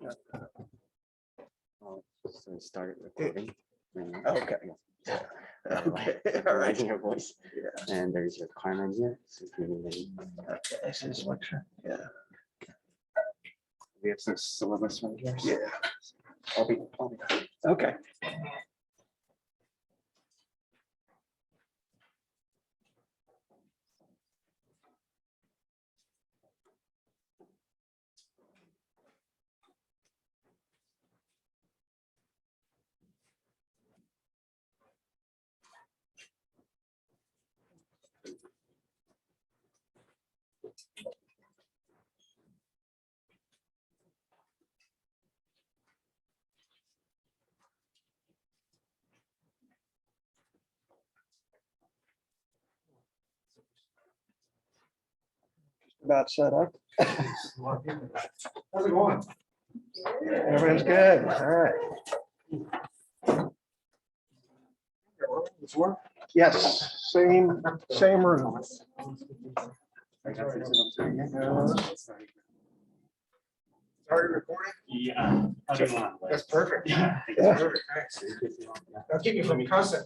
So we started recording. Okay. Yeah. Okay. All right. Your voice. Yeah. And there's your requirement here. So if you need any, Okay. This is lecture. Yeah. we have some syllabus right here. So Yeah. I'll be plugging. Okay. About set up. How's it going? Everyone's good. All right. Yes, same room. Already recording? Yeah. That's perfect. Yeah. Yeah. Perfect, thanks. I'll keep you from cussing.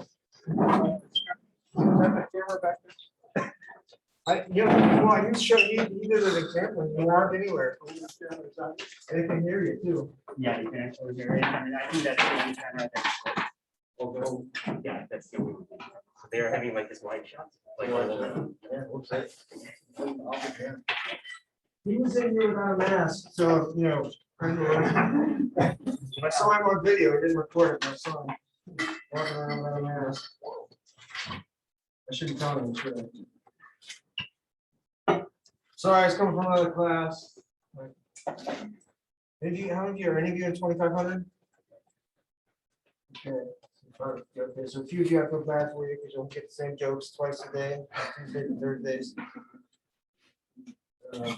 Have the camera back there? I use show you did an example. You aren't anywhere. They can hear you too. Yeah, you can actually hear it. I mean, I think that's the only camera that's. Although, yeah, that's the only one. So they're having like this wide shot. Like, He was in here without a mask, so, I saw him on video, I didn't record it, but I saw him walking around without a mask. I shouldn't tell him, should I? Sorry, I was coming from another class. How many of you are interviewing 2,500? Okay, so a few of you have to go back for you because you'll get the same jokes twice a day, Tuesdays and Thursdays. All right,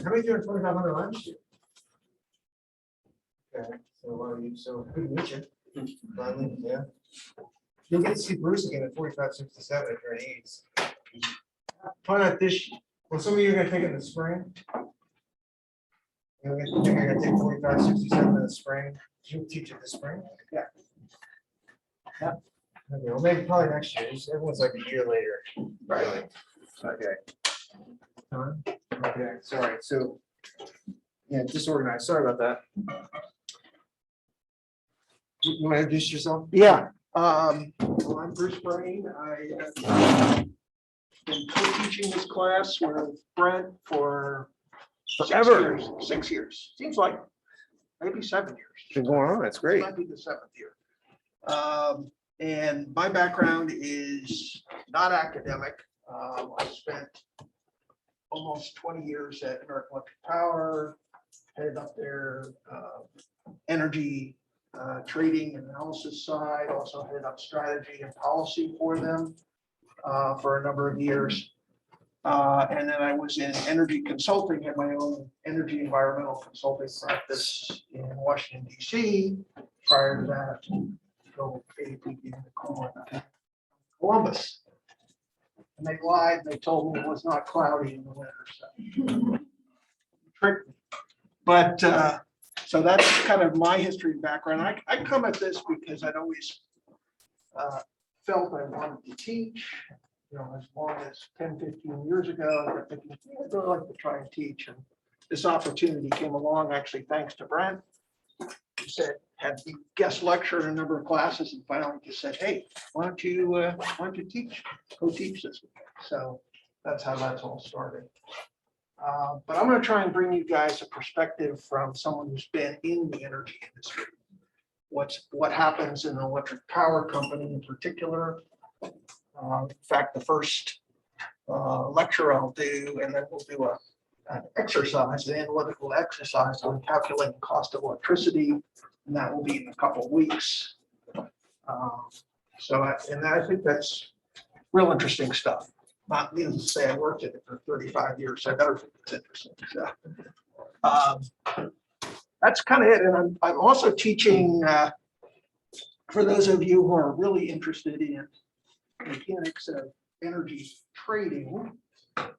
how many of you are 2,500 last year? Okay, so good to meet you. Finally, yeah. You'll get to see Bruce again at 4567 if you're in AIDS. Probably not this, well, some of you are gonna take it in the spring. You're gonna take 4567 in the spring. You teach it this spring? Yeah. Yeah. Okay, well, maybe probably next year. Everyone's like a year later. Right. Okay. Okay, sorry. So, yeah, disorganized. Sorry about that. You want to introduce yourself? Yeah. Well, I'm Bruce Braine. I been co-teaching this class with Brent for Forever. 6 years. Seems like maybe 7 years. Been going on. That's great. This might be the 7th year. And my background is not academic. I spent almost 20 years at American Electric Power, headed up their energy trading and analysis side, also headed up strategy and policy for them for a number of years. And then I was in energy consulting, had my own energy environmental consulting practice in Washington, DC. Prior to that, Columbus. And they lied, they told me it was not cloudy in the winter, so tricked me. But so that's kind of my history and background. I come at this because I'd always felt I wanted to teach, as long as 10, 15 years ago, I was thinking, I'd really like to try and teach. And this opportunity came along, actually, thanks to Brent. He said, had me guest lecture in a number of classes and finally just said, hey, why don't you teach, co-teach this week? So that's how that's all started. But I'm going to try and bring you guys a perspective from someone who's been in the energy industry. What happens in an electric power company in particular. In fact, the first lecture I'll do, and then we'll do an exercise, an analytical exercise on calculating cost of electricity, and that will be in a couple of weeks. I think that's real interesting stuff. Not needless to say, I worked in it for 35 years, so I better think it's interesting. So, that's kind of it. And I'm also teaching, for those of you who are really interested in mechanics of energy trading, and,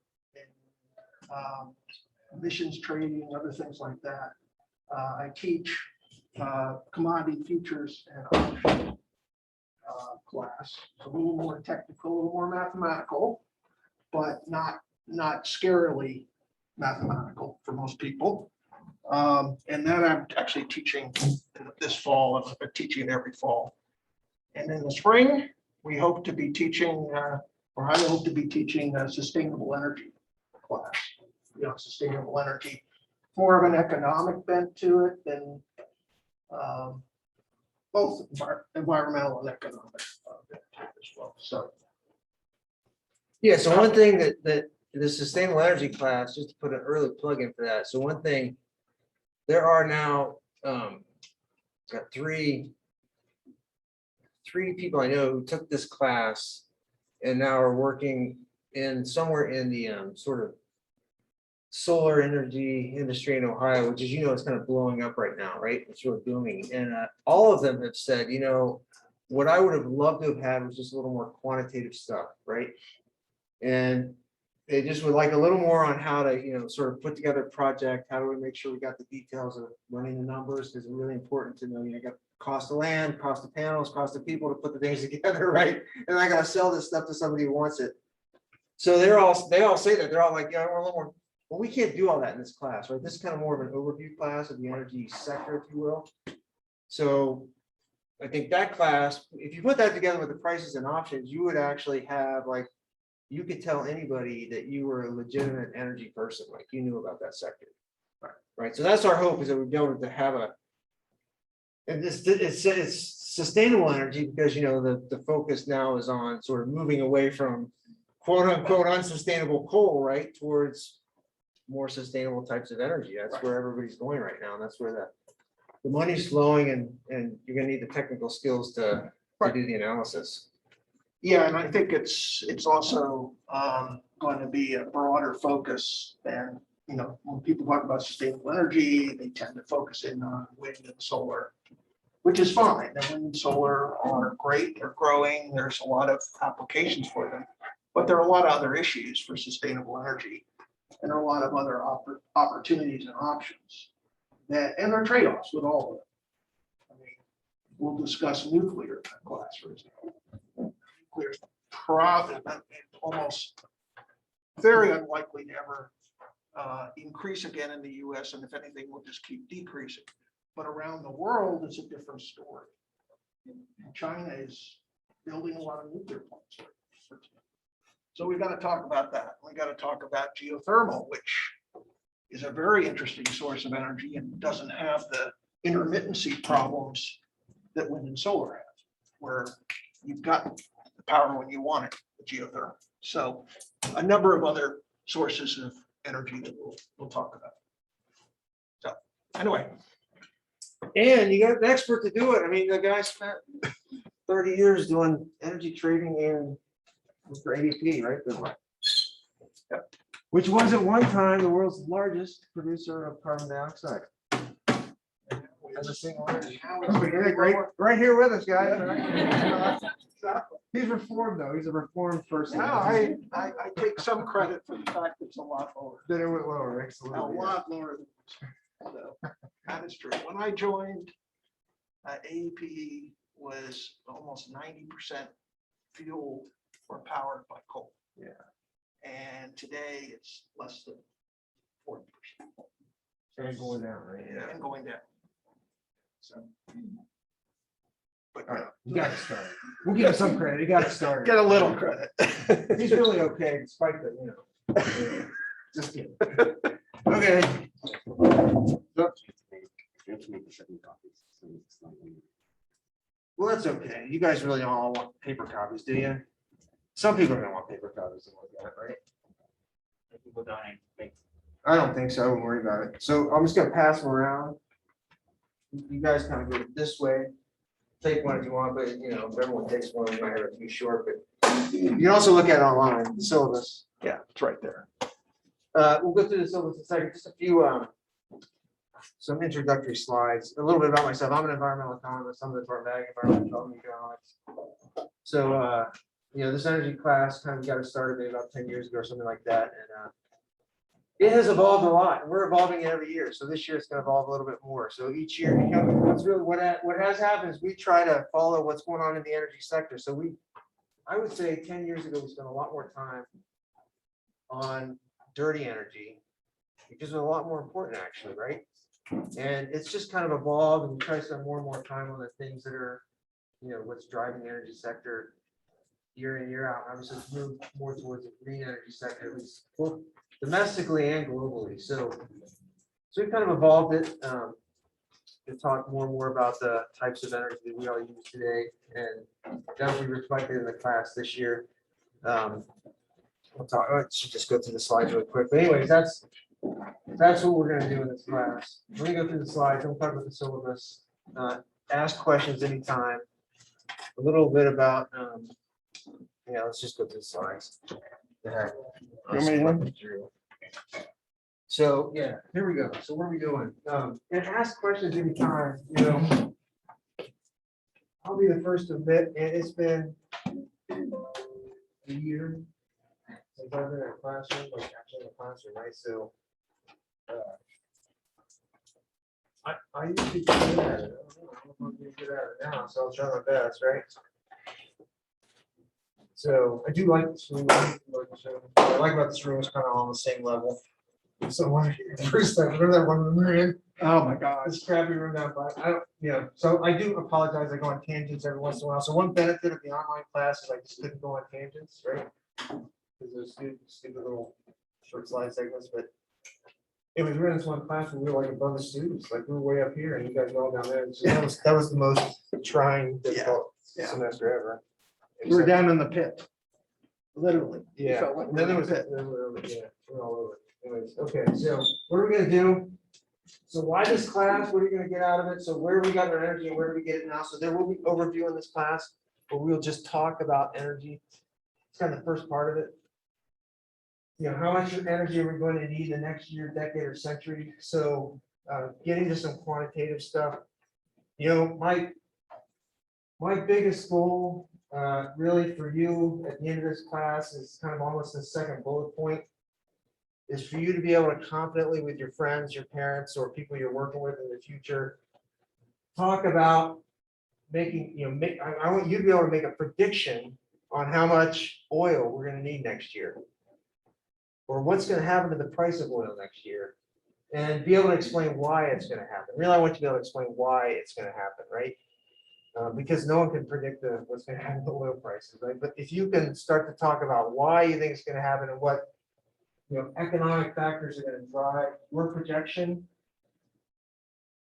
emissions trading, other things like that. I teach commodity futures and option class. It's a little more technical, a little more mathematical, but not scarily mathematical for most people. And then I'm actually teaching this fall. I've been teaching every fall. And in the spring, we hope to be teaching, or I hope to be teaching a sustainable energy class. Sustainable energy, more of an economic bent to it than both environmental and economic bent to it as well. So. Yeah, so one thing that the sustainable energy class, just to put an early plug in for that. So one thing, there are now got three people I know who took this class and now are working in somewhere in the sort of solar energy industry in Ohio, which is, it's kind of blowing up right now, right? It's really booming. And all of them have said, what I would have loved to have had was just a little more quantitative stuff, right? And they just would like a little more on how to, sort of put together a project. How do we make sure we got the details of running the numbers? Because it's really important to know, you got cost of land, cost of panels, cost of people to put the things together, right? And I got to sell this stuff to somebody who wants it. So they all say that. They're all like, I want a little more. Well, we can't do all that in this class, right? This is kind of more of an overview class of the energy sector, if you will. So I think that class, if you put that together with the prices and options, you would actually have you could tell anybody that you were a legitimate energy person, like you knew about that sector. Right. So that's our hope, is that we're going to have and it's sustainable energy because, the focus now is on sort of moving away from quote unquote unsustainable coal, right, towards more sustainable types of energy. That's where everybody's going right now. And that's where the money's flowing, and you're gonna need the technical skills to do the analysis. Yeah, and I think it's also going to be a broader focus than, when people talk about sustainable energy, they tend to focus in on wind and solar, which is fine. And wind and solar are great, they're growing, there's a lot of applications for them, but there are a lot of other issues for sustainable energy, and there are a lot of other opportunities and options and there are trade-offs with all of them. I mean, we'll discuss nuclear in that class, for example. Nuclear is probably almost very unlikely to ever increase again in the US, and if anything, we'll just keep decreasing. But around the world, it's a different story. And China is building a lot of nuclear plants. So we've got to talk about that. We got to talk about geothermal, which is a very interesting source of energy and doesn't have the intermittency problems that wind and solar have, where you've got the power when you want it, the geothermal. So a number of other sources of energy that we'll talk about. So anyway. And you got an expert to do it. I mean, the guy spent 30 years doing energy trading in for ADP, right? Yep. Which was at one time the world's largest producer of carbon dioxide. As a single energy. Right here with us, guys. He's reformed, though. He's a reformed person. No, I take some credit for the fact that it's a lot lower. Then it went lower, absolutely. A lot lower than so that is true. When I joined, AEP was almost 90% fueled or powered by coal. Yeah. And today it's less than 40%. And going down, right? Yeah, and going down. So. But all right, you got it started. We'll give him some credit. He got it started. Get a little credit. He's really okay, despite the, just kidding. Okay. Well, that's okay. You guys really don't all want paper copies, do you? Some people don't want paper copies to look at it, right? People dying. I don't think so. I wouldn't worry about it. So I'm just gonna pass them around. You guys kind of go this way. Take one if you want, but if everyone takes one, we might have a few short, but you can also look at it online, the syllabus. Yeah, it's right there. We'll go through the syllabus in a second. Just a few some introductory slides, a little bit about myself. I'm an environmental economist. I'm the Department of Environmental Development Economics. So this energy class kind of got started maybe about 10 years ago or something like that. And It has evolved a lot, and we're evolving it every year. So this year it's gonna evolve a little bit more. So each year, you know, what's really, what has happened is we try to follow what's going on in the energy sector. So I would say 10 years ago, we spent a lot more time on dirty energy because it's a lot more important actually, right? And it's just kind of evolved, and we try to spend more and more time on the things that are, you know, what's driving the energy sector year in, year out. Obviously, it's moved more towards the green energy sector, at least both domestically and globally. So we've kind of evolved it to talk more and more about the types of energy that we all use today, and that will be reflected in the class this year. We'll talk. I should just go through the slides really quick. But anyways, that's what we're going to do in this class. Let me go through the slides. We'll talk about the syllabus. Ask questions anytime. A little bit about. Yeah, let's just go through the slides. So yeah, here we go. So what are we doing? And ask questions anytime. You know, I'll be the first to admit, and it's been a year since I've been in a classroom, like actually in a classroom, right? So I used to be good at it. I don't know if I'm getting good at it now, so I'll try my best, right? So I do like this room. What I like about this room is kind of on the same level. So when first time, remember that one room we were in? Oh, my God. This crappy room down by, I don't, you know, so I do apologize. I go on tangents every once in a while. So one benefit of the online class is I just couldn't go on tangents, right? Because those stupid little short slide segments, but it was really this one class where we were like above the students, like we were way up here and you guys were all down there. So that was the most trying, difficult Yeah. semester ever. We were down in the pit, literally. You Yeah, felt like and then there was that, yeah, we're all over. Anyways, okay, so what are we gonna do? So why this class? What are you gonna get out of it? So where we got our energy and where do we get it now? So there will be overview in this class, where we'll just talk about energy. It's kind of the first part of it. You know, how much energy are we going to need the next year, decade, or century? So getting to some quantitative stuff. You know, my biggest goal really for you at the end of this class is kind of almost the second bullet point, is for you to be able to confidently with your friends, your parents, or people you're working with in the future, talk about making, you know, I want you to be able to make a prediction on how much oil we're going to need next year, or what's going to happen to the price of oil next year, and be able to explain why it's going to happen. Really, I want you to be able to explain why it's going to happen, right? Because no one can predict what's going to happen to oil prices, right? But if you can start to talk about why you think it's going to happen and what, you know, economic factors are going to drive your projection,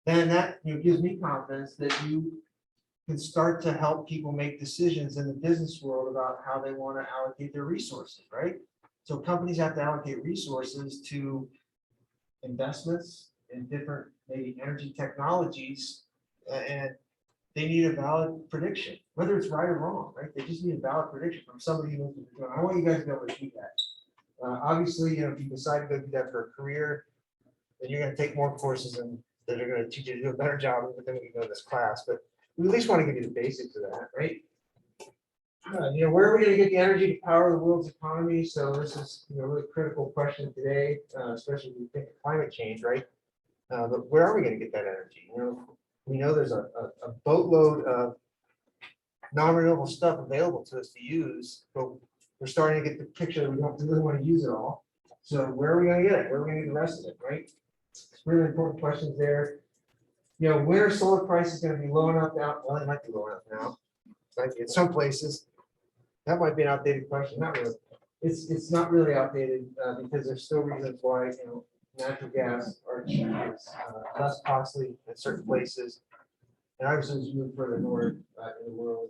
then that, you know, gives me confidence that you can start to help people make decisions in the business world about how they want to allocate their resources, right? So companies have to allocate resources to investments in different maybe energy technologies, and they need a valid prediction, whether it's right or wrong, right? They just need a valid prediction from somebody who knows what they're doing. I want you guys to be able to do that. Obviously, you know, if you decide to go do that for a career, then you're going to take more courses and that are going to teach you to do a better job of it than we go in this class. But we at least want to give you the basics of that, right? You know, where are we going to get the energy to power the world's economy? So this is, you know, a really critical question today, especially if you think of climate change, right? But where are we going to get that energy? You know, we know there's a boatload of non-renewable stuff available to us to use, but we're starting to get the picture that we don't really want to use it all. So where are we going to get it? Where are we going to get the rest of it, right? It's really important questions there. You know, when are solar prices going to be low enough now? Well, it might be low enough now. Like in some places, that might be an outdated question. Not really. It's not really outdated because there's still reasons why, you know, natural gas are cheaper, less costly in certain places. And obviously, as you move further north in the world,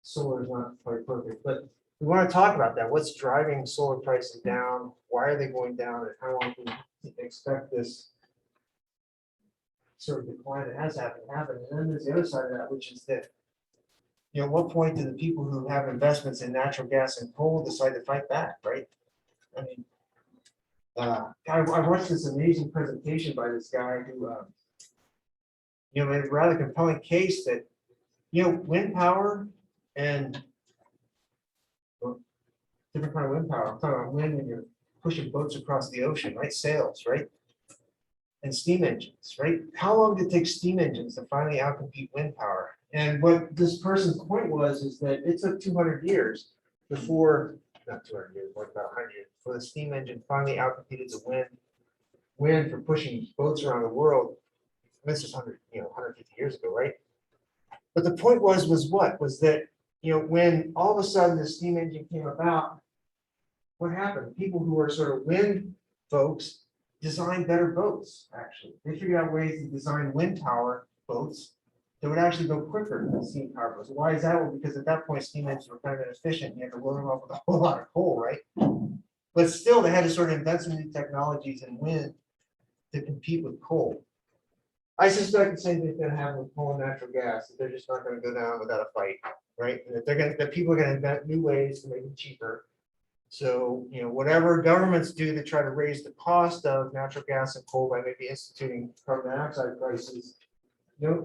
solar is not quite perfect. But we want to talk about that. What's driving solar prices down? Why are they going down? And how long can we expect this sort of decline that has happened to happen? And then there's the other side of that, which is that, you know, at what point do the people who have investments in natural gas and coal decide to fight back, right? I mean, I watched this amazing presentation by this guy who, you know, made a rather compelling case that, you know, wind power and different kind of wind power. I'm talking about wind when you're pushing boats across the ocean, right? Sails, right? And steam engines, right? How long did it take steam engines to finally outcompete wind power? And what this person's point was is that it took 200 years before, not 200 years, like about 100 years, before the steam engine finally outcompeted the wind for pushing boats around the world. This is 150 years ago, right? But the point was what? Was that, when all of a sudden the steam engine came about, what happened? People who were sort of wind folks designed better boats, actually. They figured out ways to design wind power boats that would actually go quicker than steam power boats. Why is that? Well, because at that point, steam engines were kind of inefficient. You had to load them up with a whole lot of coal, right? But still, they had to sort of invent some new technologies in wind to compete with coal. I suspect the same thing's gonna happen with coal and natural gas, that they're just not gonna go down without a fight, right? And that people are gonna invent new ways to make it cheaper. So, whatever governments do to try to raise the cost of natural gas and coal by maybe instituting carbon dioxide prices,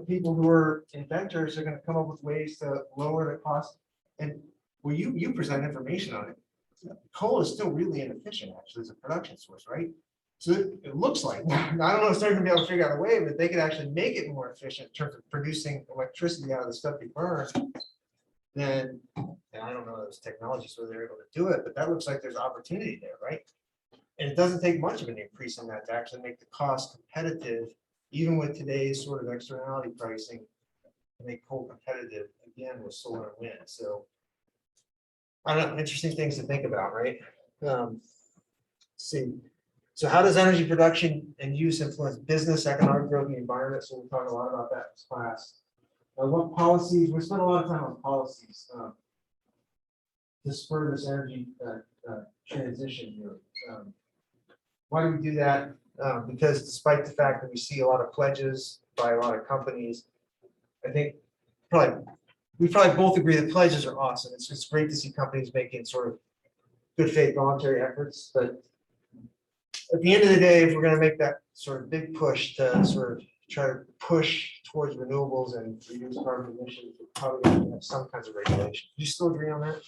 people who are inventors are gonna come up with ways to lower the cost. And well, you present information on it. Coal is still really inefficient, actually, as a production source, right? So it looks like, I don't know if they're gonna be able to figure out a way, but they could actually make it more efficient in terms of producing electricity out of the stuff they burn. Then, and I don't know those technologies where they're able to do it, but that looks like there's opportunity there, right? And it doesn't take much of an increase in that to actually make the cost competitive, even with today's sort of externality pricing, to make coal competitive again with solar and wind. So I don't know, interesting things to think about, right? See. So how does energy production and use influence business, economic growth, and the environment? So we'll talk a lot about that in this class. What policies, we spent a lot of time on policies to spur this energy transition here. Why do we do that? Because despite the fact that we see a lot of pledges by a lot of companies, I think we probably both agree that pledges are awesome. It's great to see companies making sort of good faith voluntary efforts, but at the end of the day, if we're going to make that sort of big push to sort of try to push towards renewables and reduce carbon emissions, we're probably going to have some kinds of regulation. Do you still agree on that?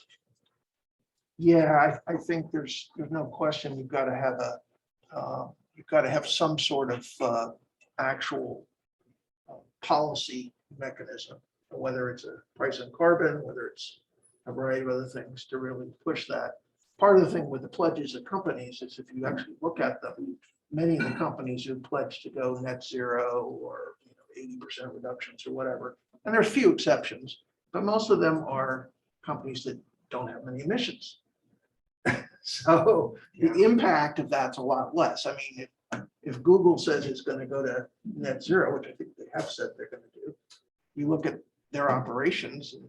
Yeah, I think there's no question you've got to have some sort of actual policy mechanism, whether it's a price on carbon, whether it's a variety of other things to really push that. Part of the thing with the pledges of companies is if you actually look at them, many of the companies who pledge to go net zero or 80% reductions or whatever, and there's few exceptions, but most of them are companies that don't have many emissions. So the impact of that's a lot less. I mean, if Google says it's going to go to net zero, which I think they have said they're going to do, you look at their operations and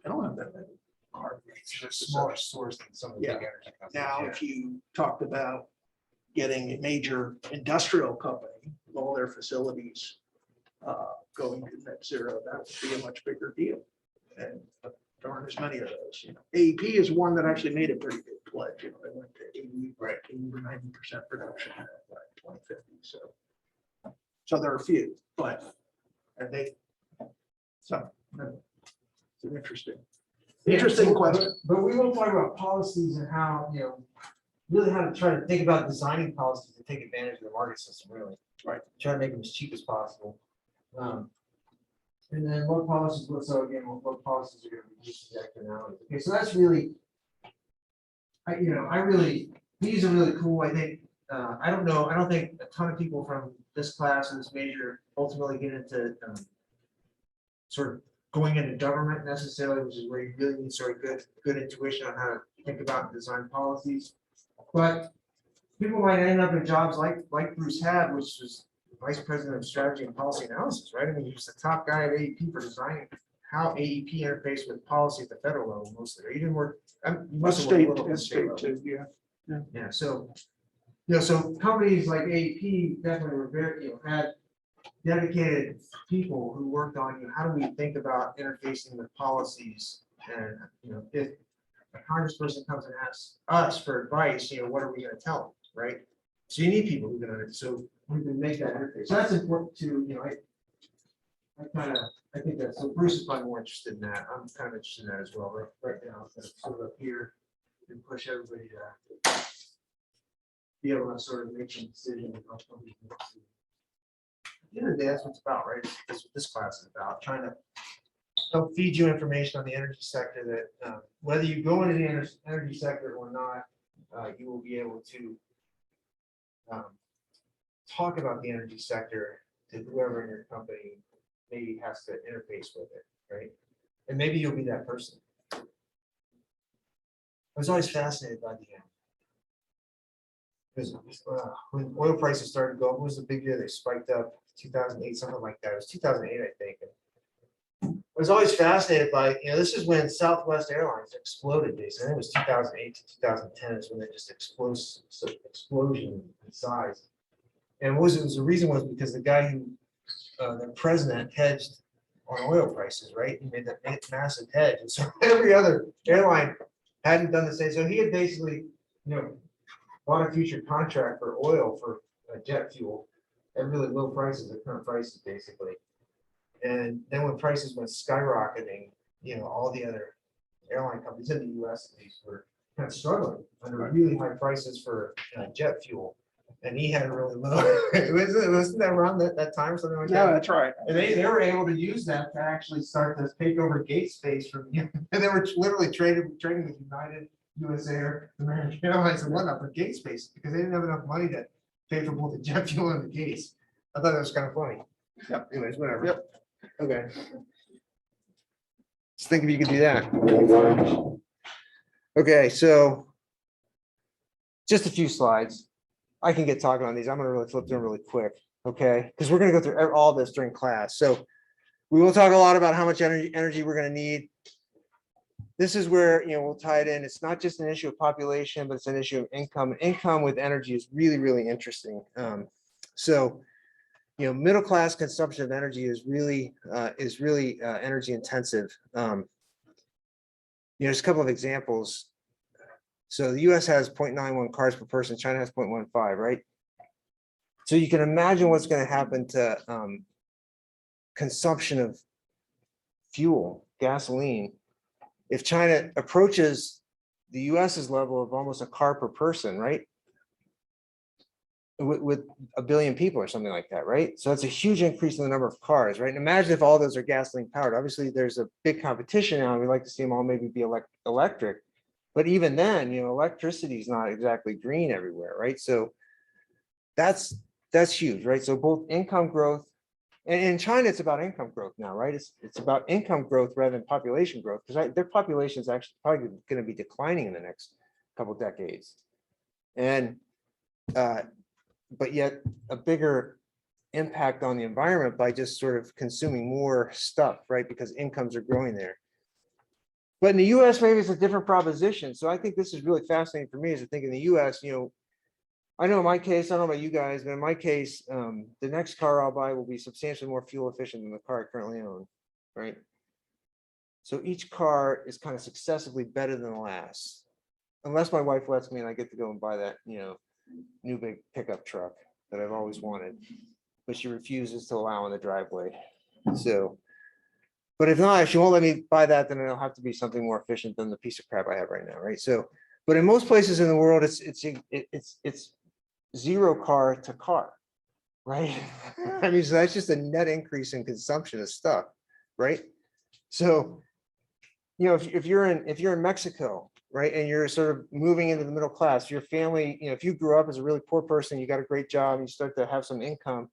they don't have that many carbon. It's a smaller source than some of the big energy companies. Now, if you talked about getting a major industrial company, with all their facilities going to net zero, that would be a much bigger deal. And there aren't as many of those. AEP is one that actually made a pretty big pledge. They went to 80 or 90% reduction by 2050. So there are a few, but it's an interesting question. But we won't talk about policies and how, really how to try to think about designing policies to take advantage of the market system, really. Right. Try to make them as cheap as possible. And then what policies, what policies are going to reduce the externalities? Okay, so that's really, these are really cool. I think, I don't think a ton of people from this class and this major ultimately get into sort of going into government necessarily, which is where you really need sort of good intuition on how to think about and design policies. But people might end up in jobs like Bruce had, which was Vice President of Strategy and Policy Analysis, right? I mean, he was the top guy at AEP for designing how AEP interfaced with policy at the federal level mostly, or even more. State too, yeah. Yeah, so so companies like AEP definitely were very, had dedicated people who worked on how do we think about interfacing with policies, and if a congressperson comes and asks us for advice, what are we going to tell them, right? So you need people who can, so we can make that interface. So that's important too. I think that, so Bruce is probably more interested in that. I'm kind of interested in that as well, right now. Sort of up here and push everybody be able to sort of make some decisions. At the end of the day, that's what it's about, right? That's what this class is about, trying to help feed you information on the energy sector that whether you go into the energy sector or not, you will be able to talk about the energy sector to whoever in your company maybe has to interface with it, right? And maybe you'll be that person. I was always fascinated by the because when oil prices started going, what was the big year they spiked up? 2008, something like that. It was 2008, I think. I was always fascinated by, this is when Southwest Airlines exploded, basically. It was 2008 to 2010 is when they just explosion in size. And the reason was because the guy who, the president hedged on oil prices, right? He made that massive hedge. And so every other airline hadn't done the same. So he had basically, bought a future contract for oil for jet fuel at really low prices, at current prices, basically. And then when prices went skyrocketing, all the other airline companies in the US at least were kind of struggling under really high prices for jet fuel. And he had a really low, wasn't that around that time or something like that? No, that's right. And they were able to use that to actually start to take over gate space from, and they were literally trading with United, US Air, American Airlines and whatnot for gate space because they didn't have enough money to pay for both the jet fuel and the gates. I thought that was kind of funny. Yep. Anyways, whatever. Yep. Okay. Just think if you could do that. Okay, so just a few slides. I can get talking on these. I'm going to really flip through them really quick. Okay, because we're going to go through all this during class. So we will talk a lot about how much energy we're going to need. This is where we'll tie it in. It's not just an issue of population, but it's an issue of income. Income with energy is really, really interesting. Middle class consumption of energy is really energy intensive. Just a couple of examples. So the US has 0.91 cars per person. China has 0.15, right? So you can imagine what's going to happen to consumption of fuel, gasoline, if China approaches the US's level of almost a car per person, right? With a billion people or something like that, right? So that's a huge increase in the number of cars, right? And imagine if all those are gasoline powered. Obviously, there's a big competition now, and we like to see them all maybe be electric. But even then, electricity is not exactly green everywhere, right? So that's huge, right? So both income growth, and in China, it's about income growth now, right? It's about income growth rather than population growth, because their population is actually probably going to be declining in the next couple of decades. And but yet a bigger impact on the environment by just sort of consuming more stuff, right? Because incomes are growing there. But in the US, maybe it's a different proposition. So I think this is really fascinating for me is to think in the US, I know in my case, I don't know about you guys, but in my case, the next car I'll buy will be substantially more fuel efficient than the car I currently own, right? So each car is kind of successively better than the last, unless my wife lets me and I get to go and buy that, new big pickup truck that I've always wanted, but she refuses to allow in the driveway. So, but if not, if she won't let me buy that, then it'll have to be something more efficient than the piece of crap I have right now, right? So, but in most places in the world, it's zero car to car, right? I mean, so that's just a net increase in consumption of stuff, right? So, if you're in Mexico, right, and you're sort of moving into the middle class, your family, if you grew up as a really poor person, you got a great job, and you start to have some income,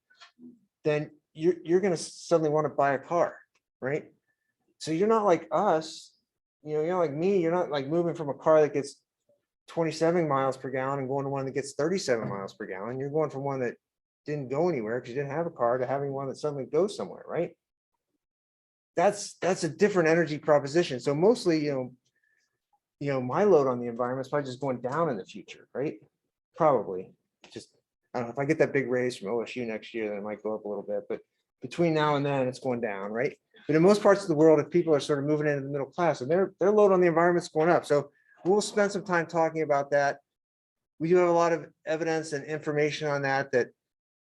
then you're going to suddenly want to buy a car, right? So you're not like us, you're not like me, you're not like moving from a car that gets 27 miles per gallon and going to one that gets 37 miles per gallon. You're going from one that didn't go anywhere because you didn't have a car to having one that suddenly goes somewhere, right? That's a different energy proposition. So mostly, my load on the environment is probably just going down in the future, right? Probably. Just, I don't know, if I get that big raise from OSU next year, then it might go up a little bit, but between now and then it's going down, right? But in most parts of the world, if people are sort of moving into the middle class, and their load on the environment is going up. So we'll spend some time talking about that. We do have a lot of evidence and information on that,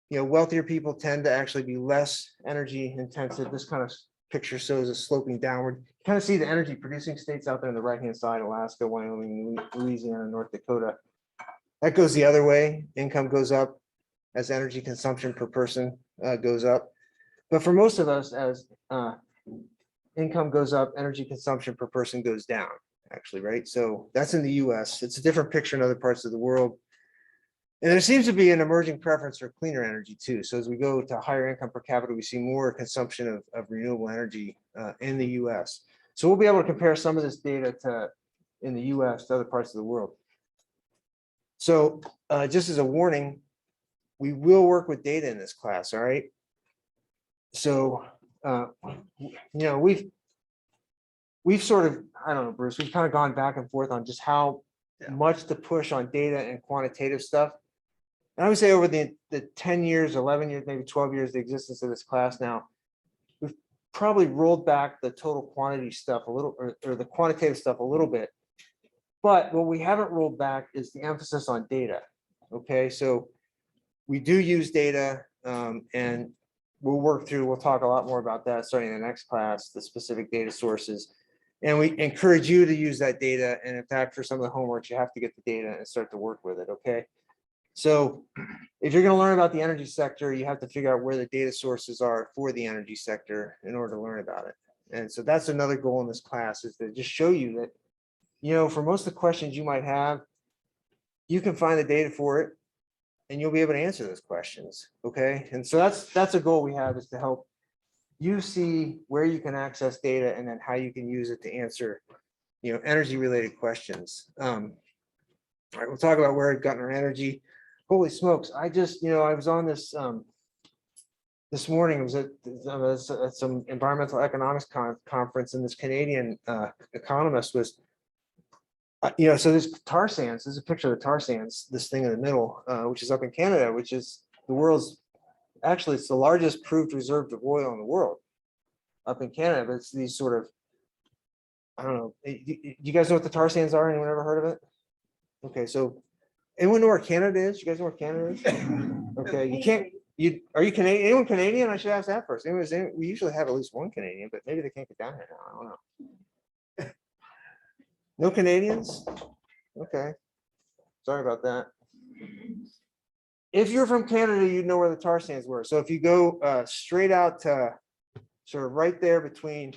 wealthier people tend to actually be less energy intensive. This kind of picture shows a sloping downward. You kind of see the energy producing states out there on the right-hand side, Alaska, Wyoming, Louisiana, North Dakota. That goes the other way. Income goes up as energy consumption per person goes up. But for most of us, as income goes up, energy consumption per person goes down, actually, right? So that's in the US. It's a different picture in other parts of the world. And there seems to be an emerging preference for cleaner energy too. So as we go to higher income per capita, we see more consumption of renewable energy in the US. So we'll be able to compare some of this data to in the US to other parts of the world. So just as a warning, we will work with data in this class, all right? So, we've sort of, I don't know, Bruce, we've kind of gone back and forth on just how much to push on data and quantitative stuff. And I would say over the 10 years, 11 years, maybe 12 years, the existence of this class now, we've probably rolled back the total quantity stuff a little, or the quantitative stuff a little bit. But what we haven't rolled back is the emphasis on data. Okay, so we do use data, and we'll talk a lot more about that starting in the next class, the specific data sources. And we encourage you to use that data. And in fact, for some of the homework, you have to get the data and start to work with it, okay? So if you're going to learn about the energy sector, you have to figure out where the data sources are for the energy sector in order to learn about it. And so that's another goal in this class, is to just show you that, for most of the questions you might have, you can find the data for it and you'll be able to answer those questions, okay? And so that's a goal we have, is to help you see where you can access data and then how you can use it to answer, energy related questions. All right, we'll talk about where I've gotten our energy. Holy smokes, I just, I was on this this morning. I was at some environmental economics conference, and this Canadian economist was, so this tar sands, this is a picture of the tar sands, this thing in the middle, which is up in Canada, which is the world's, actually, it's the largest proved reserve of oil in the world up in Canada. But it's these sort of, I don't know, you guys know what the tar sands are? Anyone ever heard of it? Okay, so anyone know where Canada is? You guys know where Canada is? Okay, are you Canadian? Anyone Canadian? I should ask that first. We usually have at least one Canadian, but maybe they can't get down here now. I don't know. No Canadians? Okay. Sorry about that. If you're from Canada, you'd know where the tar sands were. So if you go straight out to sort of right there between,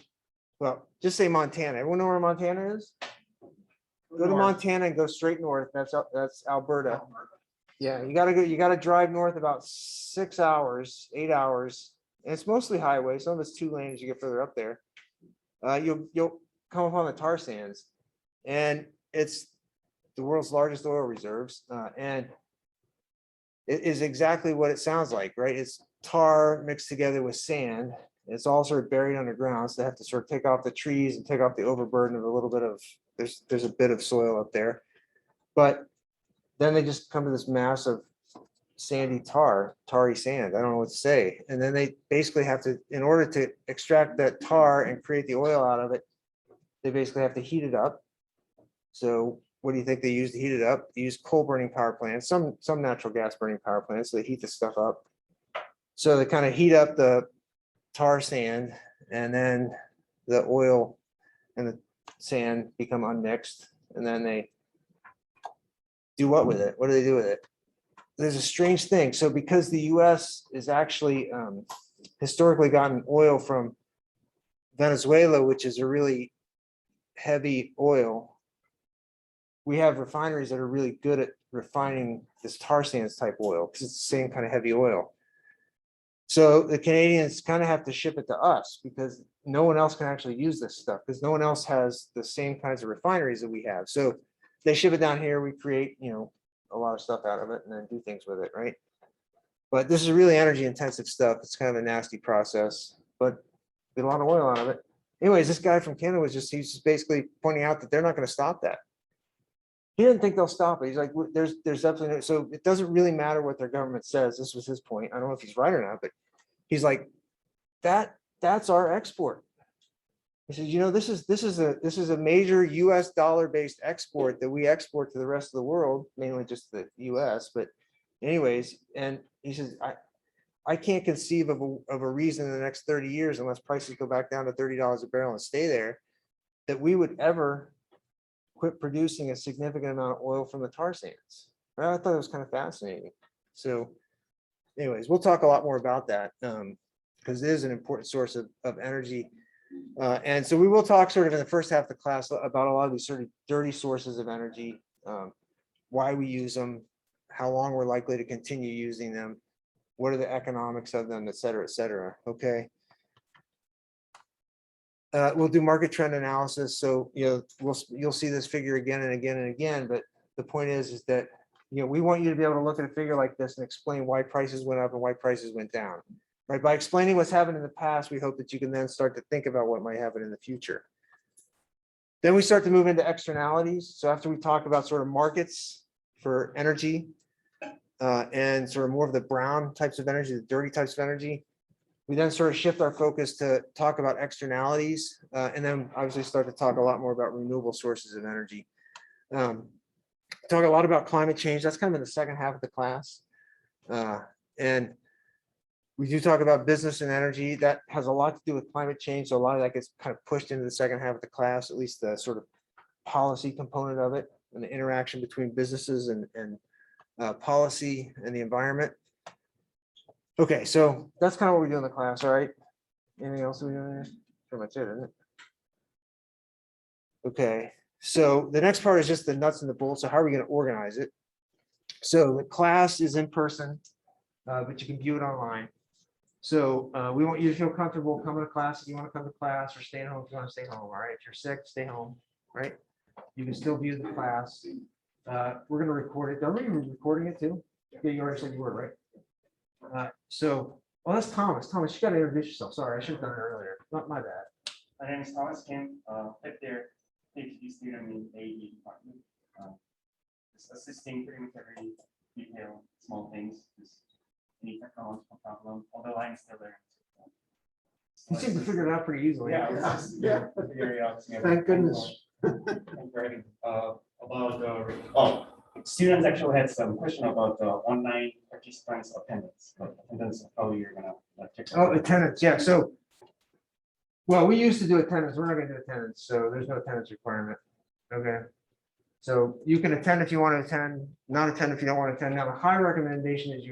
well, just say Montana. Everyone know where Montana is? Go to Montana and go straight north. That's Alberta. Yeah, you gotta drive north about 6 hours, 8 hours. And it's mostly highway. Some of it's 2 lanes as you get further up there. You'll come upon the tar sands. And it's the world's largest oil reserves. And it is exactly what it sounds like, right? It's tar mixed together with sand. It's all sort of buried underground. So they have to sort of take off the trees and take off the overburden of a little bit of, there's a bit of soil up there. But then they just come to this mass of sandy tarry sand. I don't know what to say. And then they basically have to, in order to extract that tar and create the oil out of it, they basically have to heat it up. So what do you think they use to heat it up? They use coal burning power plants, some natural gas burning power plants. So they heat the stuff up. So they kind of heat up the tar sand, and then the oil and the sand become unmixed. And then they do what with it? What do they do with it? There's a strange thing. So because the US is actually historically gotten oil from Venezuela, which is a really heavy oil, we have refineries that are really good at refining this tar sands type oil because it's the same kind of heavy oil. So the Canadians kind of have to ship it to us because no one else can actually use this stuff, because no one else has the same kinds of refineries that we have. So they ship it down here, we create, a lot of stuff out of it and then do things with it, right? But this is really energy intensive stuff. It's kind of a nasty process, but get a lot of oil out of it. Anyways, this guy from Canada he's just basically pointing out that they're not going to stop that. He didn't think they'll stop it. He's like, there's absolutely no, so it doesn't really matter what their government says. This was his point. I don't know if he's right or not, but he's like, that's our export. He says, this is a major US dollar based export that we export to the rest of the world, mainly just the US. But anyways, and he says, I can't conceive of a reason in the next 30 years, unless prices go back down to $30 a barrel and stay there, that we would ever quit producing a significant amount of oil from the tar sands. I thought it was kind of fascinating. So anyways, we'll talk a lot more about that because it is an important source of energy. And so we will talk sort of in the first half of the class about a lot of these sort of dirty sources of energy, why we use them, how long we're likely to continue using them, what are the economics of them, et cetera, okay? We'll do market trend analysis. So, you'll see this figure again and again and again, but the point is that, we want you to be able to look at a figure like this and explain why prices went up and why prices went down, right? By explaining what's happened in the past, we hope that you can then start to think about what might happen in the future. Then we start to move into externalities. So after we talk about sort of markets for energy and sort of more of the brown types of energy, the dirty types of energy, we then sort of shift our focus to talk about externalities and then obviously start to talk a lot more about renewable sources of energy. Talk a lot about climate change. That's kind of in the second half of the class. And we do talk about business and energy. That has a lot to do with climate change. So a lot of that gets kind of pushed into the second half of the class, at least the sort of policy component of it and the interaction between businesses and policy and the environment. Okay, so that's kind of what we do in the class, all right? Anything else we do there? Pretty much it, isn't it? Okay, so the next part is just the nuts and the bolts. So how are we going to organize it? So the class is in person, but you can view it online. So we want you to feel comfortable coming to class if you want to come to class, or staying home if you want to stay home, all right? If you're sick, stay home, right? You can still view the class. We're going to record it. Don't you recording it too? Yeah, you already said you were, right? Well, that's Thomas. Thomas, you got to introduce yourself. Sorry, I should have done it earlier. Not my bad. My name is Thomas Kim, head there, PhD student in AEDE department. Just assisting pretty much every detail, small things, just any technological problem, although I'm still learning. You seem to figure it out pretty easily. Yeah. Yeah. Very obvious. Thank goodness. About students actually had some question about the online participants attendance, but attendance, how you're gonna check. Oh, attendance, yeah, so. Well, we used to do attendance, we're not gonna do attendance, so there's no attendance requirement, okay? So you can attend if you want to attend, not attend if you don't want to attend. Now, the high recommendation is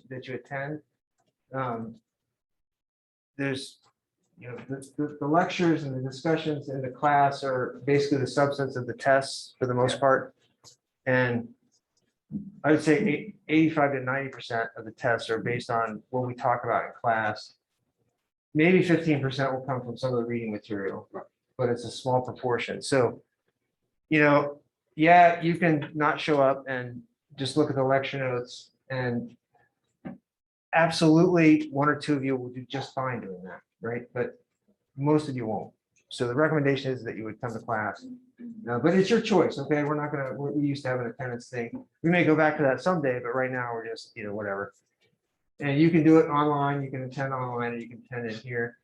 that you attend. There's, the lectures and the discussions in the class are basically the substance of the tests for the most part. And I would say 85 to 90% of the tests are based on what we talk about in class. Maybe 15% will come from some of the reading material, but it's a small proportion. So, yeah, you can not show up and just look at the lecture notes, and absolutely one or two of you will do just fine doing that, right? But most of you won't. So the recommendation is that you would come to class. But it's your choice, okay? We're not gonna, we used to have an attendance thing. We may go back to that someday, but right now we're just, whatever. And you can do it online, you can attend online, and you can attend it here.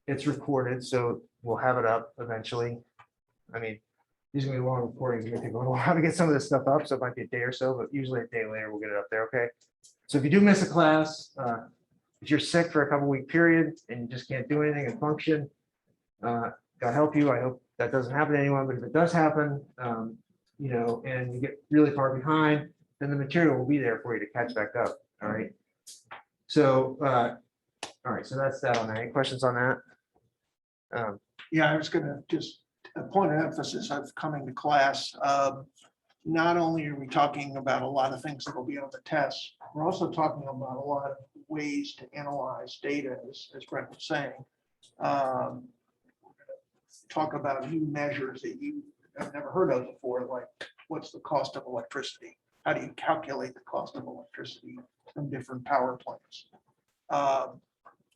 It's recorded, so we'll have it up eventually. I mean, these are gonna be long recordings, it's gonna take a little while to get some of this stuff up, so it might be a day or so, but usually a day later, we'll get it up there, okay? So if you do miss a class, if you're sick for a couple-week period and you just can't do anything and function, God help you. I hope that doesn't happen to anyone, but if it does happen, and you get really far behind, then the material will be there for you to catch back up. All right. So, all right. So that's that on that. Any questions on that? Yeah, I was gonna just a point of emphasis of coming to class. Not only are we talking about a lot of things that will be on the test, we're also talking about a lot of ways to analyze data, as Brent was saying. Talk about new measures that you have never heard of before, like what's the cost of electricity? How do you calculate the cost of electricity from different power plants?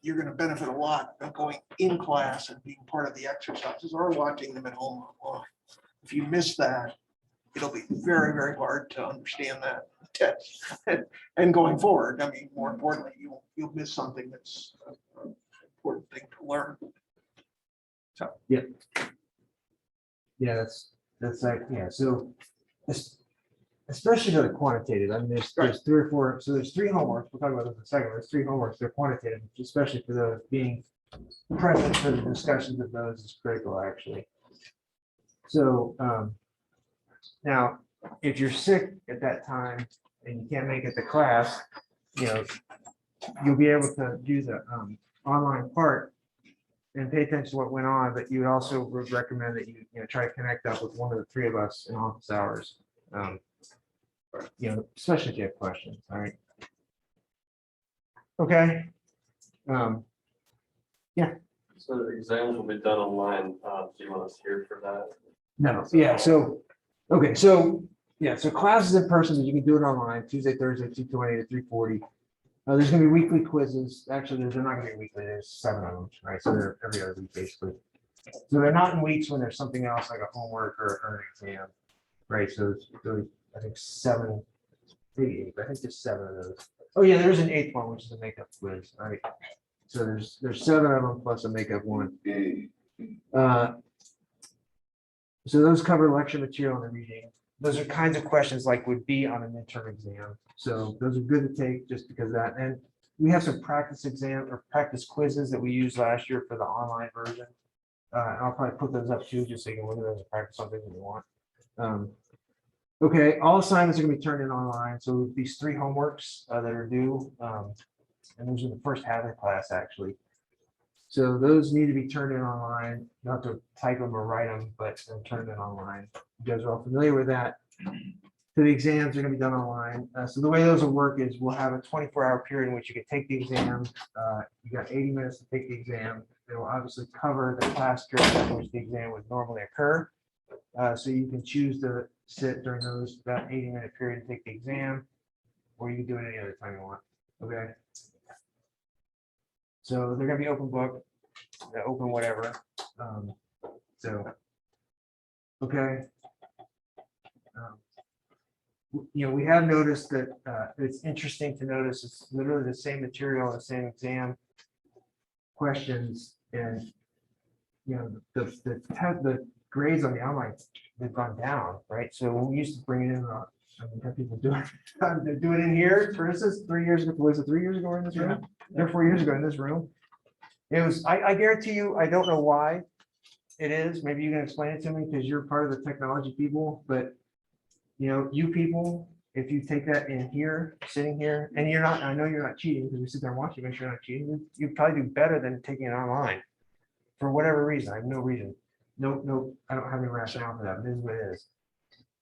You're going to benefit a lot by going in class and being part of the exercises or watching them at home online. If you miss that, it'll be very, very hard to understand that test. And going forward, I mean, more importantly, you'll miss something that's an important thing to learn. So yeah, that's like, yeah. So especially for the quantitative, I mean, there's 3 or 4. So there's 3 homeworks. We'll talk about this in a second. There's 3 homeworks. They're quantitative, especially for those being present for the discussions of those is critical, actually. So now if you're sick at that time and you can't make it to class, you'll be able to do the online part and pay attention to what went on, but you would also recommend that you try to connect up with one of the three of us in office hours. Especially if you have questions, all right? Okay. So the exams will be done online. Do you want us here for that? No, yeah, so, okay, so, yeah, so classes in person, but you can do it online, Tuesday, Thursday, 2:20 to 3:40. There's gonna be weekly quizzes. Actually, they're not gonna be weekly, there's 7 of them, right? So they're every other week, basically. So they're not in weeks when there's something else like a homework or an exam, right? So it's really, I think 7, maybe 8, but I think there's 7 of those. Oh, yeah, there's an 8th one, which is a makeup quiz, right? So there's 7 of them plus a makeup one. So those cover lecture material and reading. Those are kinds of questions like would be on a midterm exam. So those are good to take just because of that. And we have some practice exam or practice quizzes that we used last year for the online version. And I'll probably put those up too, just so you can look at those and practice something that you want. Okay, all assignments are gonna be turned in online. So these 3 homeworks that are due, and those are the first half of the class actually. So those need to be turned in online, not to type them or write them, but they're turned in online. You guys are all familiar with that. So the exams are gonna be done online. So the way those will work is we'll have a 24-hour period in which you can take the exam. You got 80 minutes to take the exam. It will obviously cover the class period in which the exam would normally occur. So you can choose to sit during that 80-minute period and take the exam, or you can do it any other time you want. Okay. So they're gonna be open book, open whatever. Okay. We have noticed that it's interesting to notice it's literally the same material, the same exam questions, and the grades on the online, they've gone down, right? So when we used to bring it in, have people do it in here, for instance, 3 years ago, was it 3 years ago in this room? 3 or 4 years ago in this room? It was, I guarantee you, I don't know why it is. Maybe you can explain it to me because you're part of the technology people, but you people, if you take that in here, sitting here, and you're not, I know you're not cheating because we sit there and watch you, make sure you're not cheating, you probably do better than taking it online for whatever reason. I have no reason. No, I don't have any rationale for that, but this is what it is.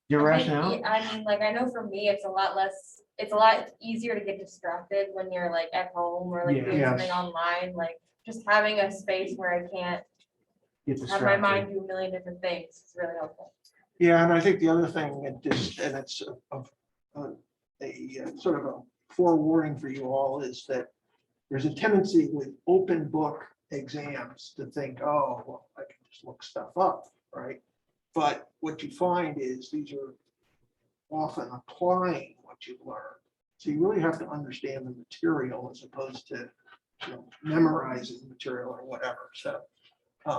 Your rationale? I mean, like, I know for me, it's a lot easier to get distracted when you're like at home or like doing Yes. something online, like just having a space where I can't Get have my distracted. mind do a million different things. It's really helpful. Yeah, and I think the other thing, and it's a sort of a forewarning for you all, is that there's a tendency with open book exams to think, oh, well, I can just look stuff up, right? But what you find is these are often applying what you've learned. So you really have to understand the material as opposed to memorizing the material or whatever. So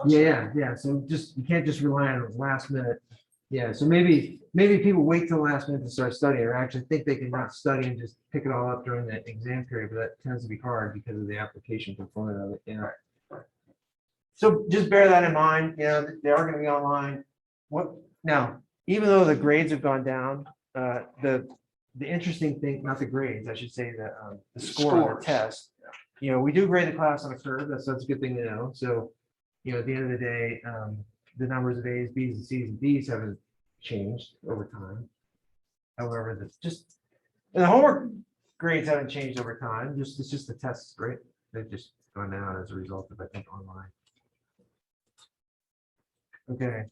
Yeah. So you can't just rely on the last minute. Yeah, so maybe people wait till the last minute to start studying, or actually think they can not study and just pick it all up during the exam period, but that tends to be hard because of the application component of it. Right. So just bear that in mind. They are going to be online. Now, even though the grades have gone down, the interesting thing, not the grades, I should say, the score on the Scores. test. We do grade the class on a curve. That's a good thing to know. So, at the end of the day, the numbers of A's, B's, and C's, and D's haven't changed over time. However, the homework grades haven't changed over time. It's just the test grade. They've just gone down as a result of, I think, online. Okay.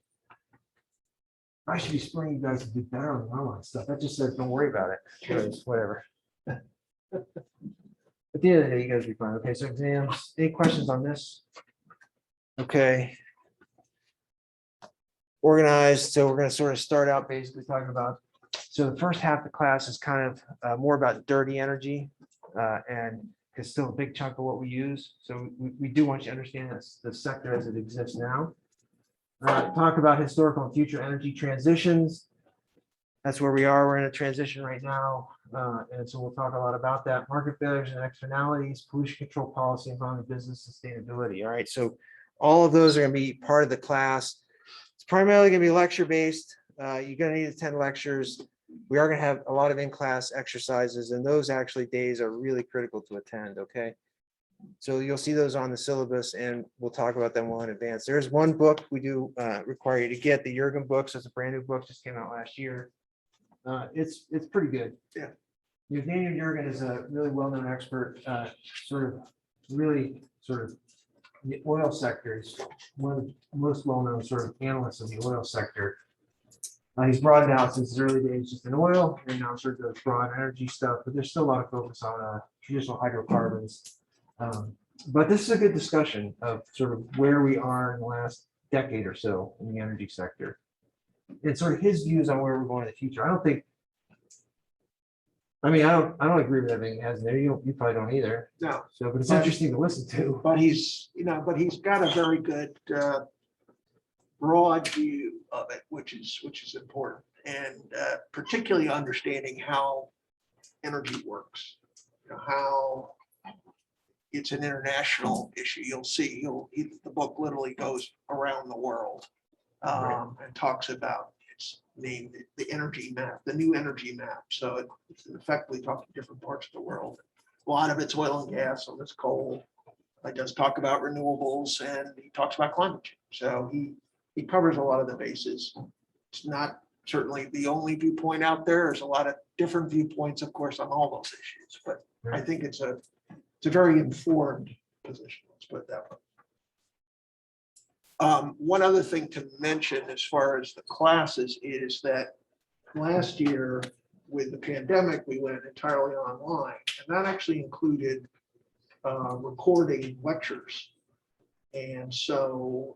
I should be spurring you guys to do better on the online stuff. That just says don't worry about it. Whatever. At the end of the day, you guys will be fine. Okay, so exams. Any questions on this? Okay. Organized. So we're going to sort of start out basically talking about. So the first half of the class is kind of more about dirty energy, and it's still a big chunk of what we use. So we do want you to understand the sector as it exists now. Talk about historical and future energy transitions. That's where we are. We're in a transition right now. And so we'll talk a lot about that. Market failures and externalities, pollution control policy, environment, business sustainability. All right. So all of those are going to be part of the class. It's primarily going to be lecture based. You're gonna need to attend lectures. We are gonna have a lot of in-class exercises, and those actually days are really critical to attend, okay? So you'll see those on the syllabus, and we'll talk about them well in advance. There's one book we do require you to get, the Jurgen books. It's a brand new book, just came out last year. It's pretty good. Yeah. Daniel Jurgen is a really well-known expert, really sort of the oil sector. He's one of the most well-known sort of analysts of the oil sector. He's broadened out since his early days just in oil, and now sort of does broad energy stuff, but there's still a lot of focus on traditional hydrocarbons. But this is a good discussion of sort of where we are in the last decade or so in the energy sector. And sort of his views on where we're going in the future. I don't agree with everything he has there. You probably don't either. No, So, but it's interesting to listen to. but he's got a very good broad view of it, which is important, and particularly understanding how energy works, how it's an international issue. You'll see, the book literally goes around the world and talks about, it's named the energy map, the new energy map. So it's effectively talking different parts of the world. A lot of it's oil and gas, some of it's coal. He does talk about renewables, and he talks about climate change. So he covers a lot of the bases. It's not certainly the only viewpoint out there. There's a lot of different viewpoints, of course, on all those issues, but I think it's a very informed position. Let's put it that way. One other thing to mention as far as the classes is that last year with the pandemic, we went entirely online, and that actually included recording lectures. And so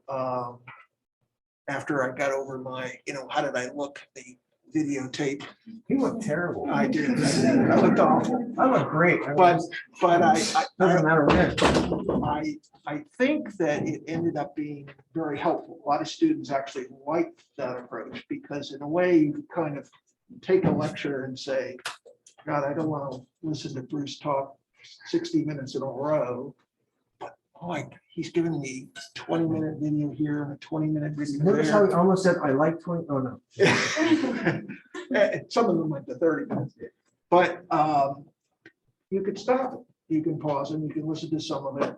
after I got over my, how did I look, the videotape? You look terrible. I did. I looked awful. I look great. But Doesn't matter when. I think that it ended up being very helpful. A lot of students actually liked that approach, because in a way you kind of take a lecture and say, God, I don't want to listen to Bruce talk 60 minutes in a row. But boy, he's giving me 20-minute video here and a 20-minute video Notice how there. he almost said, I like 20, oh no. Some of them went to 30 minutes. But you could stop it. You can pause and you can listen to some of it,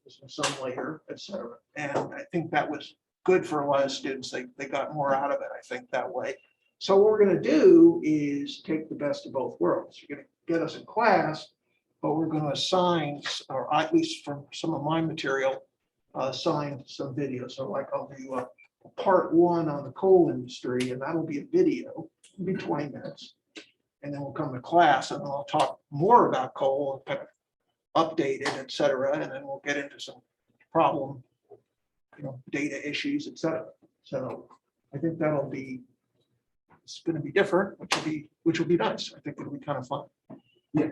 listen to some later, etc. And I think that was good for a lot of students. They got more out of it, I think, that way. So what we're going to do is take the best of both worlds. You're going to get us in class, but we're going to assign, or at least from some of my material, assign some videos. So like I'll do a part 1 on the coal industry, and that'll be a video, it'll be 20 minutes. And then we'll come to class and I'll talk more about coal and kind of update it, et cetera. And then we'll get into some problem, data issues, et cetera. So I think it's going to be different, which will be nice. I think it'll be kind of fun. Yeah.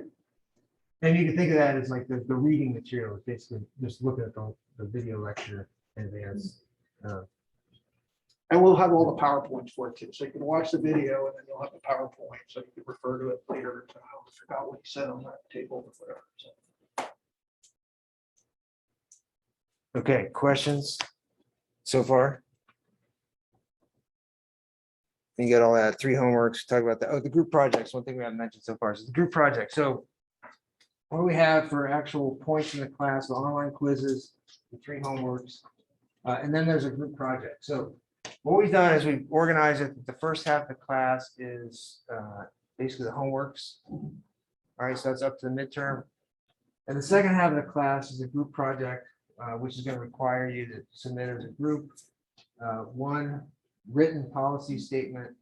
And you can think of that as like the reading material, is basically just looking at the video lecture in advance. And we'll have all the PowerPoints for it too. So you can watch the video and then you'll have the PowerPoint. So you can refer to it later to how I forgot what he said on that table or whatever. So. Okay, questions so far? You got all that, 3 homeworks, talk about that. Oh, the group projects, one thing we haven't mentioned so far is the group project. So what do we have for actual points in the class, the online quizzes, the 3 homeworks, and then there's a group project. So what we've done is we've organized it. The first half of the class is basically the homeworks. All right, so that's up to the midterm. And the second half of the class is a group project, which is going to require you to submit as a group 1 written policy statement,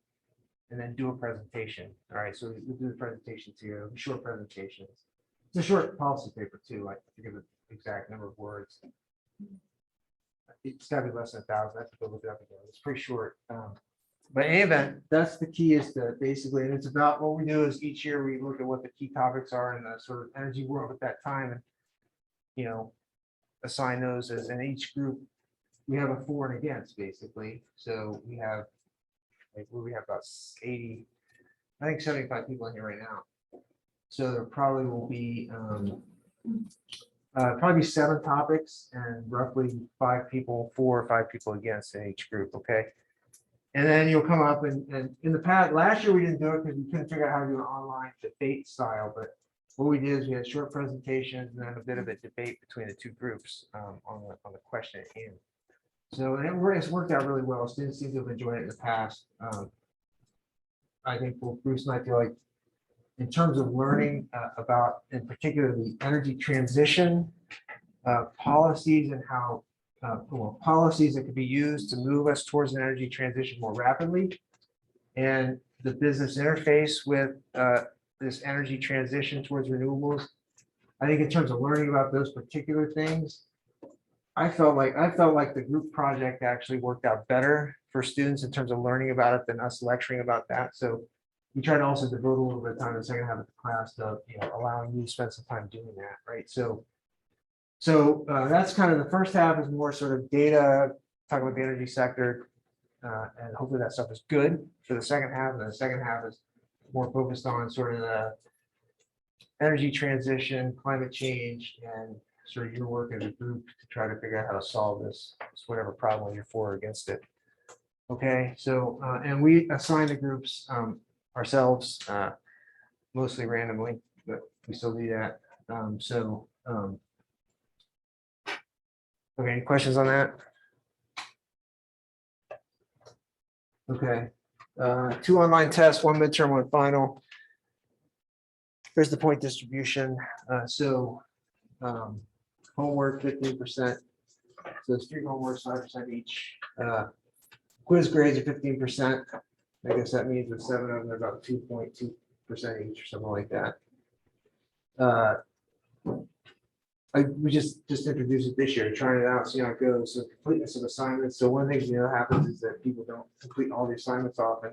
and then do a presentation. All right, so we'll do the presentations here, short presentations. It's a short policy paper too, I forget the exact number of words. It's gotta be less than 1,000. I have to go look it up again. It's pretty short. But in any event, that's the key, is to basically, and it's about what we do is each year we look at what the key topics are in the sort of energy world at that time, and assign those as in each group. We have a for and against, basically. So we have about 80, I think 75 people in here right now. So there probably will be probably 7 topics and roughly 5 people for, 5 people against in each group. Okay. And then you'll come up and in the past, last year we didn't do it because we couldn't figure out how to do an online debate style, but what we did is we had short presentations and then a bit of a debate between the two groups on the question at hand. So it's worked out really well. Students seem to have enjoyed it in the past. I think both Bruce and I feel like in terms of learning about, in particular, the energy transition policies and how policies that could be used to move us towards an energy transition more rapidly, and the business interface with this energy transition towards renewables. I think in terms of learning about those particular things, I felt like the group project actually worked out better for students in terms of learning about it than us lecturing about that. So we try to also devote a little bit of time in the second half of the class to, allowing you to spend some time doing that, right? So that's kind of the first half is more sort of data, talking about the energy sector, and hopefully that stuff is good for the second half. And the second half is more focused on sort of the energy transition, climate change, and sort of your work as a group to try to figure out how to solve this whatever problem you're for or against it. Okay, so and we assign the groups ourselves, mostly randomly, but we still do that. Okay, any questions on that? Okay, 2 online tests, 1 midterm, 1 final. Here's the point distribution. Homework 15%. So it's 3 homeworks, 5% each. Quiz grades are 15%. I guess that means with 7 of them, they're about 2.2% each or something like that. We just introduced it this year, trying it out, see how it goes. So completeness of assignments. So one of the things happens is that people don't complete all the assignments often.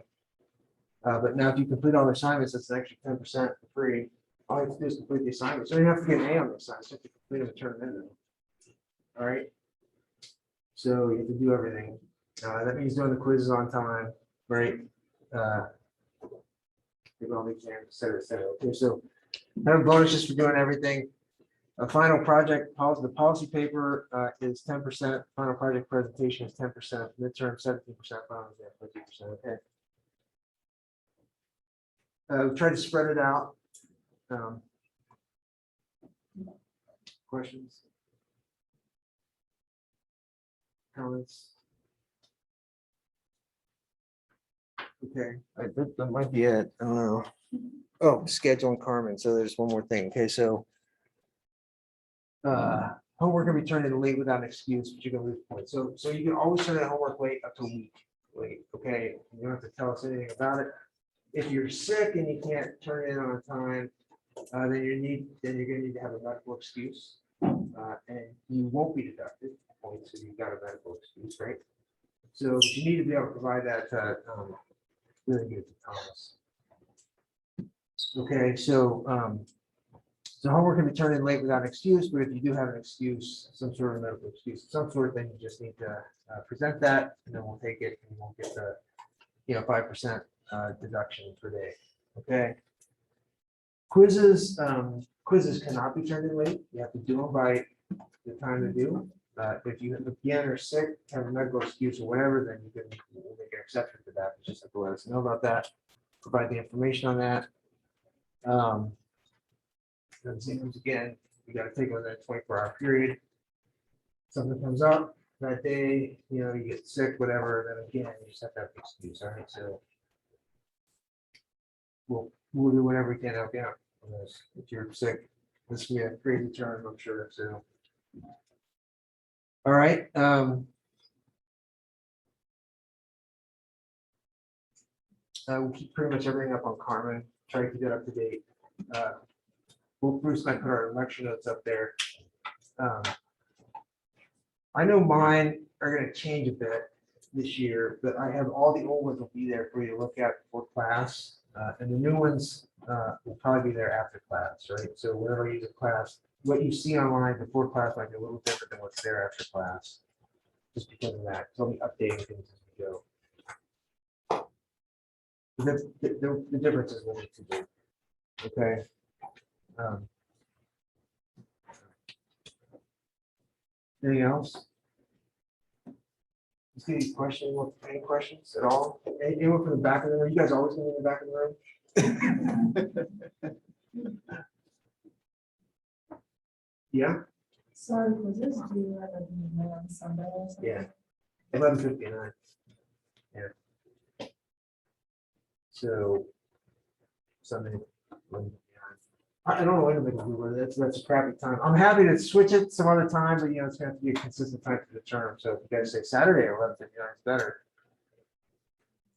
But now if you complete all the assignments, that's an extra 10% for free. All you have to do is complete the assignments. So you don't have to get an A on the assignments, you have to complete them and turn them in. All right. So you have to do everything. That means doing the quizzes on time, right? Give all the exams, et cetera, et cetera. Okay, so have bonuses for doing everything. A final project, the policy paper is 10%, final project presentation is 10%, midterm 17%, final exam 14%, okay. We tried to spread it out. Questions? Comments? Okay, that might be it. I don't know. Oh, scheduling Carmen. So there's one more thing. Okay, so homework can be turned in late without an excuse, but you can lose points. So you can always turn in homework late up to a week late. Okay, you don't have to tell us anything about it. If you're sick and you can't turn it in on time, then you're gonna need to have a medical excuse, and you won't be deducted points if you've got a medical excuse, right? So you need to be able to provide that to really good to Thomas. Okay, so homework can be turned in late without an excuse, but if you do have an excuse, some sort of medical excuse, some sort of thing, you just need to present that, and then we'll take it, and we'll get the 5% deduction per day. Okay. Quizzes cannot be turned in late. You have to do them by the time to do. If you again are sick, have a medical excuse or whatever, then we'll make an exception for that. You just have to let us know about that. Provide the information on that. Exams again, you got to take within a 24-hour period. Something comes up that day, you get sick, whatever. Then again, you just have to have an excuse. All right, so we'll do whatever we can to help you out. If you're sick, this will be a crazy term, I'm sure. So, all right. We'll keep pretty much everything up on Carmen. Try to keep that up to date. Bruce and I put our lecture notes up there. I know mine are going to change a bit this year, but I have all the old ones will be there for you to look at before class, and the new ones will probably be there after class, right? So whenever you use a class, what you see online before class might be a little different than what's there after class, just because of that. So I'll be updating things as we go. The difference is what to do. Okay. Anything else? Just any question, any questions at all? Anyone from the back of the room? You guys always gonna be in the back of the room? Yeah, Sorry, was this due at on Sunday or something? yeah. 11:59. Yeah. So. Sunday. 11:59. I don't know when to make a move. That's a crappy time. I'm happy to switch it some other time, but it's gonna have to be a consistent time for the term. So if you guys say Saturday or 11:59 is better.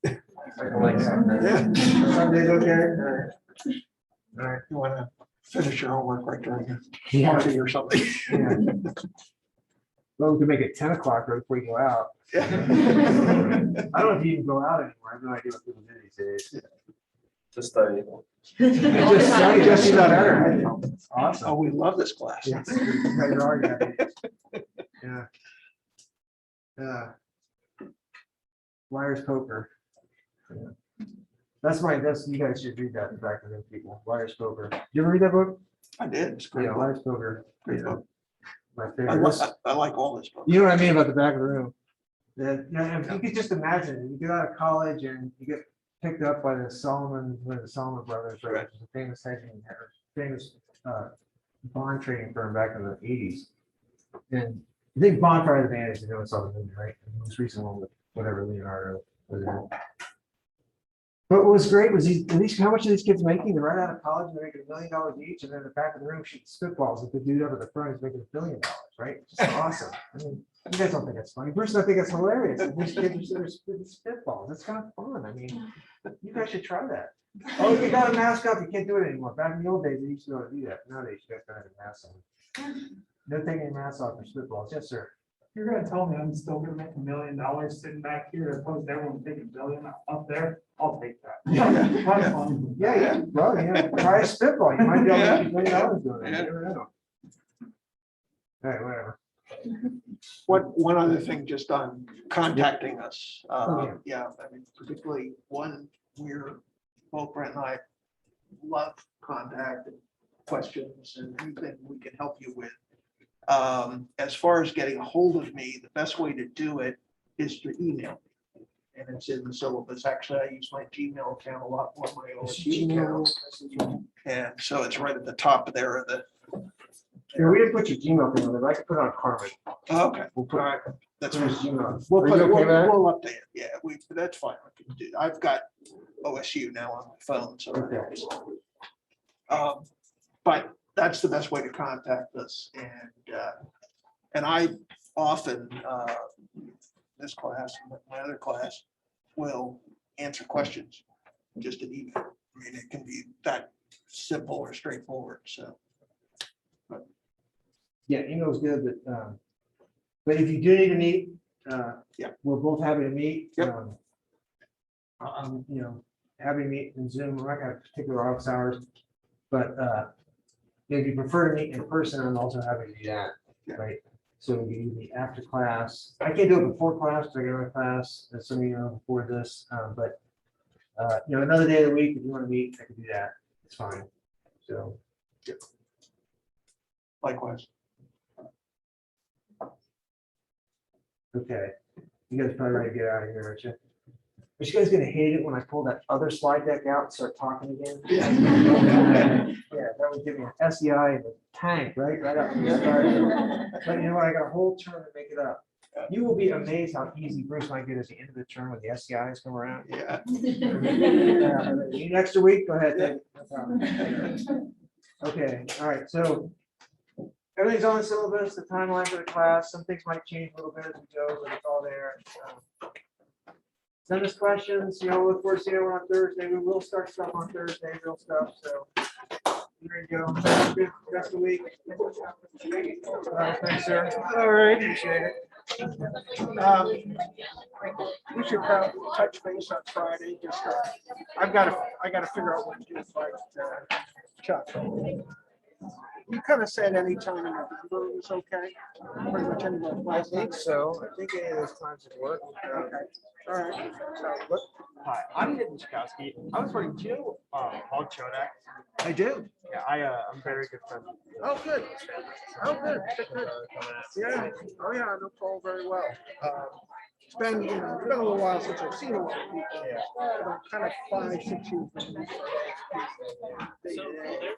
I like that. Sunday's okay. All right. You want to finish your homework right during a Yeah. party or something. Yeah. Well, we could make it 10 o'clock right before you go out. Yeah. I don't know if you can go out anymore. I have no idea what people do these days. Just study. Just see that better. Awesome. Oh, we love this class. Yeah. You guys are all gonna be- Yeah. Liar's poker. Yeah. That's, you guys should read that back to them people. Liar's poker. Did you ever read that book? I did. It's a great Yeah, book. Liar's poker. Great book. My I favorite. like all this book. You know what I mean about the back of the room? That, if you could just imagine, you get out of college and you get picked up by the Solomon brothers, right? Which is a famous hedging, famous bond trading firm back in the 80s. And I think Bonfire of the Bandits, it's all the movie, right? The most recent one with whatever Leonardo was in. But what was great was at least how much are these kids making? They're right out of college and they're making $1 million each, and then in the back of the room shooting spitballs with the dude up at the front is making $1 billion, right? Just awesome. I mean, you guys don't think that's funny. Bruce, I think it's hilarious. And these kids are spitting spitballs. It's kind of fun. I mean, you guys should try that. Oh, you got a mask up. You can't do it anymore. Back in the old days, they used to be able to do that. Nowadays, you guys gotta have a mask on. No taking your mask off for spitballs. Yes, sir. You're gonna tell me I'm still gonna make $1 million sitting back here as opposed to everyone taking $1 billion up there? I'll take that. That's fun. Yeah. Well, try a spitball. You might be able to make $1 million doing it. Yeah. You never know. All right, whatever. One other thing just on contacting us. Oh, Yeah, I mean, particularly one where both Brent and I love contact and questions and anything we can help you with. As far as getting a hold of me, the best way to do it is to email me. And it's in the syllabus. Actually, I use my Gmail account a lot more, my OSU account. And so it's right at the top there of the. Yeah, we didn't put your Gmail thing on there, but I can put it on Carmen. Okay, We'll put that's your fine. Gmail. We'll Are put you it, okay with that? we'll update it. Yeah, that's fine. I can do. I've got OSU now on my phone, so. that Okay. helps. But that's the best way to contact us. And I often, this class, my other class, will answer questions, just an email. I mean, it can be that simple or straightforward, so. Yeah, email's good, but if you do need to meet, Yeah. we're both happy to meet. Yep. I'm, happy to meet in Zoom. We're not gonna have particular office hours, but if you prefer to meet in person, I'm also happy to do that, Yeah. right? So we can meet after class. I can't do it before class, because I got a class, as some of you know, before this, but another day of the week, if you want to meet, I can do that. It's fine. So. Likewise. Okay, you guys probably ready to get out of here, aren't you? Are you guys gonna hate it when I pull that other slide deck out and start talking again? Yeah, that would give me an SEI and a tank, right? Right up. But you know what? I got a whole term to make it up. You will be amazed how easy Bruce might get at the end of the term when the SEIs come around. Yeah. Need an extra week? Go ahead. Dave. No problem. Okay, all right, so everything's on the syllabus, the timeline for the class. Some things might change a little bit as we go, but it's all there. Send us questions, look forward to seeing you on Thursday. We will start stuff on Thursday, real stuff, so. There you go. Good rest of the week. All right, thanks, sir. All right, appreciate it. We should probably touch base on Friday, just, I gotta figure out when to invite Chuck. You kind of said anytime in November was okay, pretty much any of I those. think so. I think any of those times would work. Okay, all right. So, Hi, I'm Nick Michkowski. I was wondering, do you know Paul Chodak? I do. Yeah, I'm very good friends. Oh, good. Oh, good. Good. Yeah. Oh, yeah. I know Paul very well. it's been, you know, it's been a little while since I've seen a lot of people. About kind of 5, 6 years.